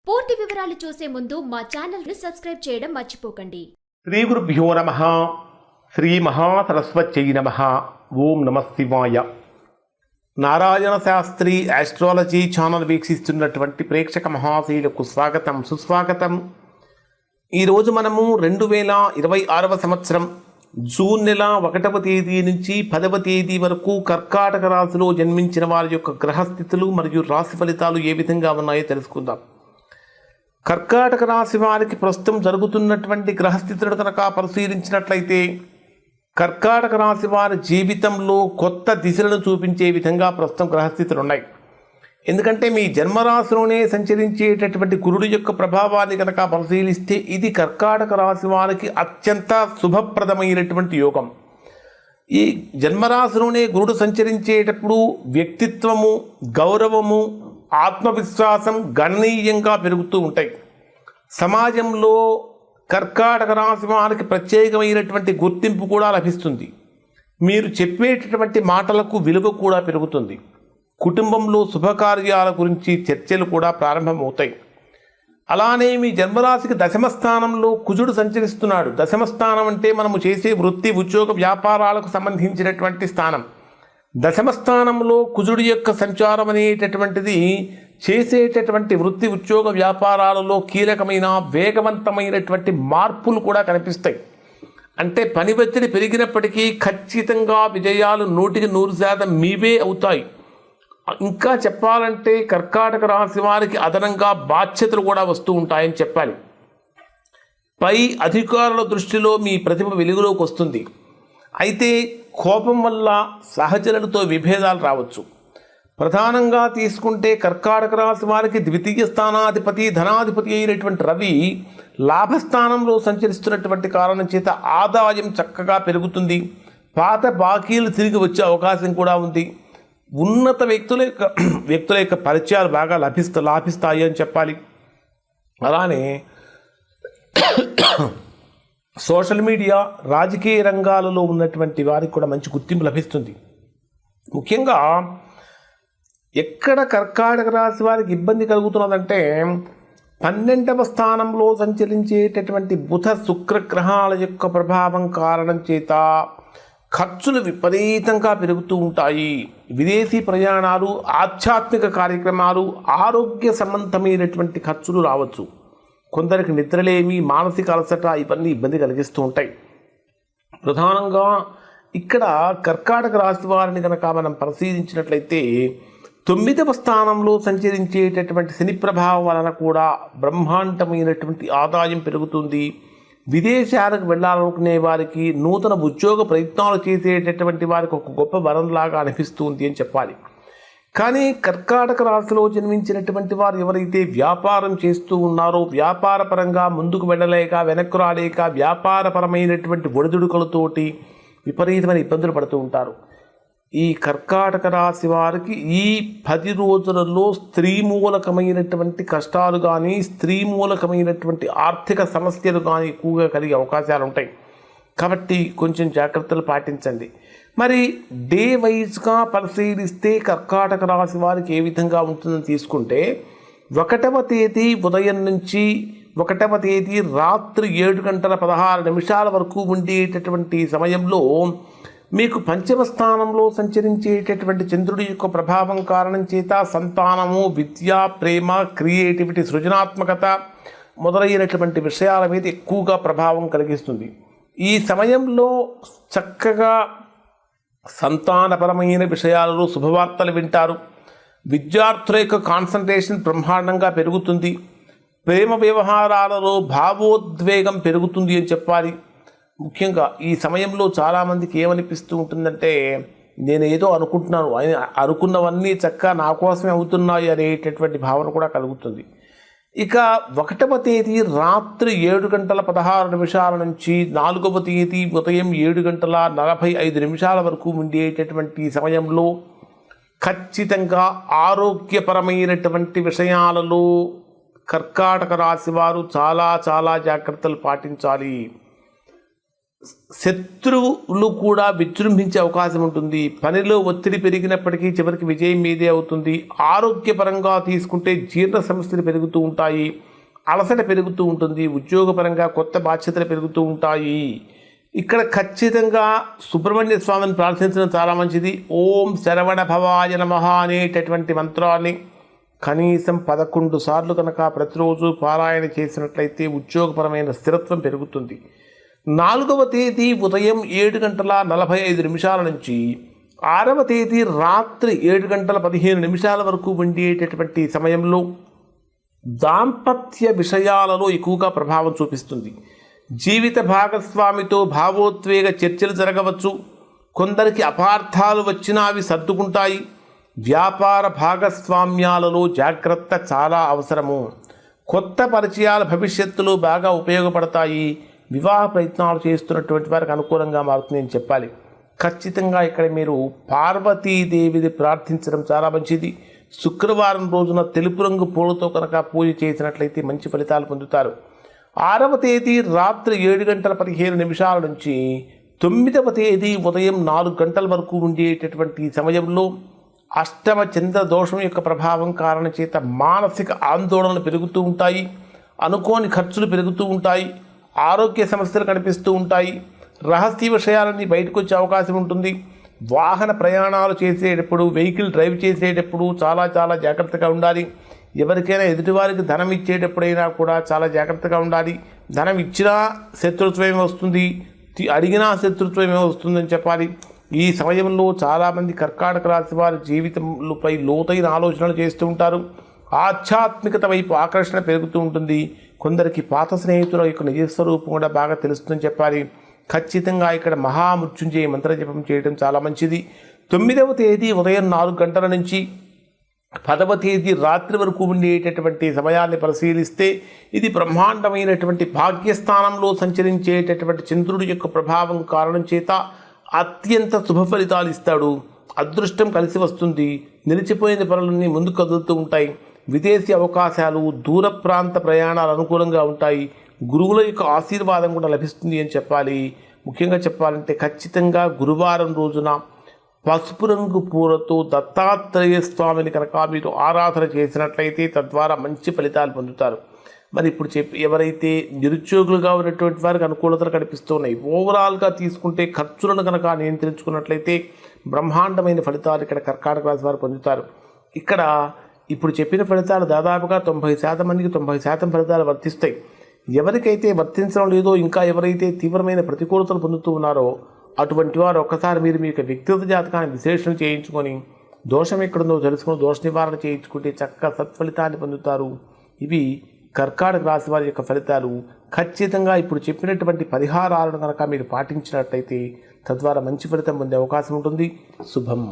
పూర్తి వివరాలు చూసే ముందు మా ఛానల్ ని సబ్స్క్రైబ్ చేయడం మర్చిపోకండి. శ్రీ గురుభ్యో నమః. శ్రీ మహాసరస్వత్యై నమః. ఓం నమః శివాయ. నారాయణ శాస్త్రి ఆస్ట్రాలజీ ఛానల్ వీక్షిస్తున్నటువంటి ప్రేక్షక మహాశీలకు స్వాగతం, సుస్వాగతం. ఈరోజు మనము 2026వ సంవత్సరం జూన్ నెల 1వ తేదీ నుంచి 10వ తేదీ వరకు కర్కాటక రాశిలో జన్మించిన వారి యొక్క గ్రహస్థితులు మరియు రాశి ఫలితాలు ఏ విధంగా ఉన్నాయో తెలుసుకుందాం. కర్కాటక రాశి వారికి ప్రస్తుతం జరుగుతున్నటువంటి గ్రహస్థితులను కనుక పరిశీలించినట్లయితే కర్కాటక రాశి వారి జీవితంలో కొత్త దిశలను చూపించే విధంగా ప్రస్తుతం గ్రహస్థితులు ఉన్నాయి. ఎందుకంటే మీ జన్మరాశిలోనే సంచరించేటటువంటి గురుడు యొక్క ప్రభావాన్ని కనుక పరిశీలిస్తే ఇది కర్కాటక రాశి వారికి అత్యంత శుభప్రదమైనటువంటి యోగం. ఈ జన్మరాశిలోనే గురుడు సంచరించేటప్పుడు వ్యక్తిత్వము, గౌరవము, ఆత్మవిశ్వాసం గణనీయంగా పెరుగుతూ ఉంటాయి. సమాజంలో కర్కాటక రాశి వారికి ప్రత్యేకమైనటువంటి గుర్తింపు కూడా లభిస్తుంది. మీరు చెప్పేటటువంటి మాటలకు విలువ కూడా పెరుగుతుంది. కుటుంబంలో శుభకార్యాల గురించి చర్చలు కూడా ప్రారంభమవుతాయి. అలానే మీ జన్మరాశికి దశమ స్థానంలో కుజుడు సంచరిస్తున్నాడు. దశమ స్థానం అంటే మనము చేసే వృత్తి, ఉద్యోగ, వ్యాపారాలకు సంబంధించినటువంటి స్థానం. దశమ స్థానంలో కుజుడి యొక్క సంచారం అనేటటువంటిది చేసేటటువంటి వృత్తి, ఉద్యోగ, వ్యాపారాలలో కీలకమైన వేగవంతమైనటువంటి మార్పులు కూడా కనిపిస్తాయి. అంటే పని ఒత్తిడి పెరిగినప్పటికీ ఖచ్చితంగా విజయాలు 100% మీవే అవుతాయి. ఇంకా చెప్పాలంటే కర్కాటక రాశి వారికి అదనంగా బాధ్యతలు కూడా వస్తూ ఉంటాయని చెప్పాలి. పై అధికారుల దృష్టిలో మీ ప్రతిభ వెలుగులోకి వస్తుంది. అయితే కోపం వల్ల సహచరులతో విభేదాలు రావచ్చు. ప్రధానంగా తీసుకుంటే కర్కాటక రాశి వారికి ద్వితీయ స్థానాధిపతి, ధనాధిపతి అయినటువంటి రవి లాభస్థానంలో సంచరిస్తున్నటువంటి కారణం చేత ఆదాయం చక్కగా పెరుగుతుంది. పాత బాకీలు తిరిగి వచ్చే అవకాశం కూడా ఉంది. ఉన్నత వ్యక్తుల యొక్క పరిచయాలు బాగా లాభిస్తాయి అని చెప్పాలి. అలానే సోషల్ మీడియా, రాజకీయ రంగాలలో ఉన్నటువంటి వారికి కూడా మంచి గుర్తింపు లభిస్తుంది. ముఖ్యంగా ఎక్కడ కర్కాటక రాశి వారికి ఇబ్బంది కలుగుతున్నదంటే 12వ స్థానంలో సంచరించేటటువంటి బుధ, శుక్ర గ్రహాల యొక్క ప్రభావం కారణం చేత ఖర్చులు విపరీతంగా పెరుగుతూ ఉంటాయి. విదేశీ ప్రయాణాలు, ఆధ్యాత్మిక కార్యక్రమాలు, ఆరోగ్య సంబంధమైనటువంటి ఖర్చులు రావచ్చు. కొందరికి నిద్రలేమి, మానసిక అలసట ఇవన్నీ ఇబ్బంది కలిగిస్తూ ఉంటాయి. ప్రధానంగా ఇక్కడ కర్కాటక రాశి వారిని కనుక మనం పరిశీలించినట్లయితే 9వ స్థానంలో సంచరించేటటువంటి శని ప్రభావం వలన కూడా బ్రహ్మాండమైనటువంటి ఆదాయం పెరుగుతుంది. విదేశాలకు వెళ్ళాలనుకునే వారికి, నూతన ఉద్యోగ ప్రయత్నాలు చేసేటటువంటి వారికి ఒక గొప్ప వరంలాగా అనిపిస్తుంది అని చెప్పాలి. కానీ కర్కాటక రాశిలో జన్మించినటువంటి వారు ఎవరైతే వ్యాపారం చేస్తూ ఉన్నారో, వ్యాపారపరంగా ముందుకు వెళ్ళలేక, వెనక్కు రాలేక, వ్యాపారపరమైనటువంటి ఒడిదుడుకులతోటి విపరీతమైన ఇబ్బందులు పడుతూ ఉంటారు. ఈ కర్కాటక రాశి వారికి ఈ 10 రోజులలో స్త్రీ మూలకమైనటువంటి కష్టాలు కానీ, స్త్రీ మూలకమైనటువంటి ఆర్థిక సమస్యలు కానీ ఎక్కువగా కలిగే అవకాశాలు ఉంటాయి. కాబట్టి కొంచెం జాగ్రత్తలు పాటించండి. మరి డే వైజ్గా పరిశీలిస్తే కర్కాటక రాశి వారికి ఏ విధంగా ఉంటుందని తీసుకుంటే 1వ తేదీ ఉదయం నుంచి 1వ తేదీ రాత్రి 7:16 వరకు ఉండేటటువంటి సమయంలో మీకు 5వ స్థానంలో సంచరించేటటువంటి చంద్రుడి యొక్క ప్రభావం కారణం చేత సంతానము, విద్య, ప్రేమ, క్రియేటివిటీ, సృజనాత్మకత మొదలైనటువంటి విషయాల మీద ఎక్కువగా ప్రభావం కలిగిస్తుంది. ఈ సమయంలో చక్కగా సంతానపరమైన విషయాలలో శుభవార్తలు వింటారు. విద్యార్థుల యొక్క కాన్సన్ట్రేషన్ బ్రహ్మాండంగా పెరుగుతుంది. ప్రేమ వ్యవహారాలలో భావోద్వేగం పెరుగుతుంది అని చెప్పాలి. ముఖ్యంగా ఈ సమయంలో చాలామందికి ఏమనిపిస్తూ ఉంటుందంటే, నేను ఏదో అనుకుంటున్నాను, అనుకున్నవన్నీ చక్కగా నా కోసమే అవుతున్నాయి అనేటటువంటి భావన కూడా కలుగుతుంది. ఇక 1వ తేదీ రాత్రి 7:16 నుంచి 4వ తేదీ ఉదయం 7:45 వరకు ఉండేటటువంటి సమయంలో ఖచ్చితంగా ఆరోగ్యపరమైనటువంటి విషయాలలో కర్కాటక రాశి వారు చాలా జాగ్రత్తలు పాటించాలి. శత్రువులు కూడా విజృంభించే అవకాశం ఉంటుంది. పనిలో ఒత్తిడి పెరిగినప్పటికీ చివరికి విజయం మీదే అవుతుంది. ఆరోగ్యపరంగా తీసుకుంటే జీర్ణ సమస్యలు పెరుగుతూ ఉంటాయి, అలసట పెరుగుతూ ఉంటుంది, ఉద్యోగపరంగా కొత్త బాధ్యతలు పెరుగుతూ ఉంటాయి. ఇక్కడ ఖచ్చితంగా సుబ్రహ్మణ్య స్వామిని ప్రార్థించడం చాలా మంచిది. ఓం శరవణ భవాయ నమః అనేటటువంటి మంత్రాన్ని కనీసం 11 సార్లు కనుక ప్రతిరోజు పారాయణ చేసినట్లయితే ఉద్యోగపరమైన స్థిరత్వం పెరుగుతుంది. 4వ తేదీ ఉదయం 7:45 నుంచి 6వ తేదీ రాత్రి 7:15 వరకు ఉండేటటువంటి సమయంలో దాంపత్య విషయాలలో ఎక్కువగా ప్రభావం చూపిస్తుంది. జీవిత భాగస్వామితో భావోద్వేగ చర్చలు జరగవచ్చు. కొందరికి అపార్థాలు వచ్చినా అవి సర్దుకుంటాయి. వ్యాపార భాగస్వామ్యాలలో జాగ్రత్త చాలా అవసరము. కొత్త పరిచయాలు భవిష్యత్తులో బాగా ఉపయోగపడతాయి. వివాహ ప్రయత్నాలు చేస్తున్నటువంటి వారికి అనుకూలంగా మారుతుందని చెప్పాలి. ఖచ్చితంగా ఇక్కడ మీరు పార్వతీదేవిని ప్రార్థించడం చాలా మంచిది. శుక్రవారం రోజున తెలుపు రంగు పూలతో కనుక పూజ చేసినట్లయితే మంచి ఫలితాలు పొందుతారు. 6వ తేదీ రాత్రి 7:15 నుంచి 9వ తేదీ ఉదయం 4 గంటల వరకు ఉండేటటువంటి సమయంలో అష్టమ చంద్ర దోషం యొక్క ప్రభావం కారణం చేత మానసిక ఆందోళనలు పెరుగుతూ ఉంటాయి, అనుకోని ఖర్చులు పెరుగుతూ ఉంటాయి, ఆరోగ్య సమస్యలు కనిపిస్తూ ఉంటాయి, రహస్య విషయాలన్నీ బయటకు వచ్చే అవకాశం ఉంటుంది. వాహన ప్రయాణాలు చేసేటప్పుడు, వెహికల్ డ్రైవ్ చేసేటప్పుడు చాలా జాగ్రత్తగా ఉండాలి. ఎవరికైనా ఎదుటివారికి ధనం ఇచ్చేటప్పుడైనా కూడా చాలా జాగ్రత్తగా ఉండాలి. ధనం ఇచ్చినా శత్రుత్వమే వస్తుంది, అడిగినా శత్రుత్వమే వస్తుందని చెప్పాలి. ఈ సమయంలో చాలామంది కర్కాటక రాశి వారి జీవితంపై లోతైన ఆలోచనలు చేస్తూ ఉంటారు. ఆధ్యాత్మికత వైపు ఆకర్షణ పెరుగుతూ ఉంటుంది. కొందరికి పాత స్నేహితుల యొక్క నిజస్వరూపం కూడా బాగా తెలుస్తుందని చెప్పాలి. ఖచ్చితంగా ఇక్కడ మహామృత్యుంజయ మంత్ర జపం చేయడం చాలా మంచిది. 9వ తేదీ ఉదయం 4 గంటల నుంచి 10వ తేదీ రాత్రి వరకు ఉండేటటువంటి సమయాన్ని పరిశీలిస్తే ఇది బ్రహ్మాండమైనటువంటి భాగ్యస్థానంలో సంచరించేటటువంటి చంద్రుడి యొక్క ప్రభావం కారణం చేత అత్యంత శుభ ఫలితాలు ఇస్తాడు. అదృష్టం కలిసి వస్తుంది. నిలిచిపోయిన పనులన్నీ ముందుకు కదులుతూ ఉంటాయి. విదేశీ అవకాశాలు, దూర ప్రాంత ప్రయాణాలు అనుకూలంగా ఉంటాయి. గురువుల యొక్క ఆశీర్వాదం కూడా లభిస్తుంది అని చెప్పాలి. ముఖ్యంగా చెప్పాలంటే ఖచ్చితంగా గురువారం రోజున పసుపు రంగు పూలతో దత్తాత్రేయ స్వామిని కనుక మీరు ఆరాధన చేసినట్లయితే తద్వారా మంచి ఫలితాలు పొందుతారు. మరి ఇప్పుడు ఎవరైతే నిరుద్యోగులుగా ఉన్నటువంటి వారికి అనుకూలతలు కనిపిస్తున్నాయి. ఓవరాల్గా తీసుకుంటే ఖర్చులను కనుక నియంత్రించుకున్నట్లయితే బ్రహ్మాండమైన ఫలితాలు ఇక్కడ కర్కాటక రాశి వారు పొందుతారు. ఇక్కడ ఇప్పుడు చెప్పిన ఫలితాలు దాదాపుగా 90% మందికి 90% ఫలితాలు వర్తిస్తాయి. ఎవరికైతే వర్తించడం లేదో, ఇంకా ఎవరైతే తీవ్రమైన ప్రతికూలతలు పొందుతూ ఉన్నారో అటువంటి వారు ఒక్కసారి మీరు మీ యొక్క వ్యక్తిగత జాతకాన్ని విశ్లేషణ చేయించుకొని దోషం ఎక్కడుందో తెలుసుకొని దోష నివారణ చేయించుకుంటే చక్కగా సత్ఫలితాన్ని పొందుతారు. ఇవి కర్కాటక రాశి వారి యొక్క ఫలితాలు. ఖచ్చితంగా ఇప్పుడు చెప్పినటువంటి పరిహారాలను కనుక మీరు పాటించినట్లయితే తద్వారా మంచి ఫలితం పొందే అవకాశం ఉంటుంది. శుభం.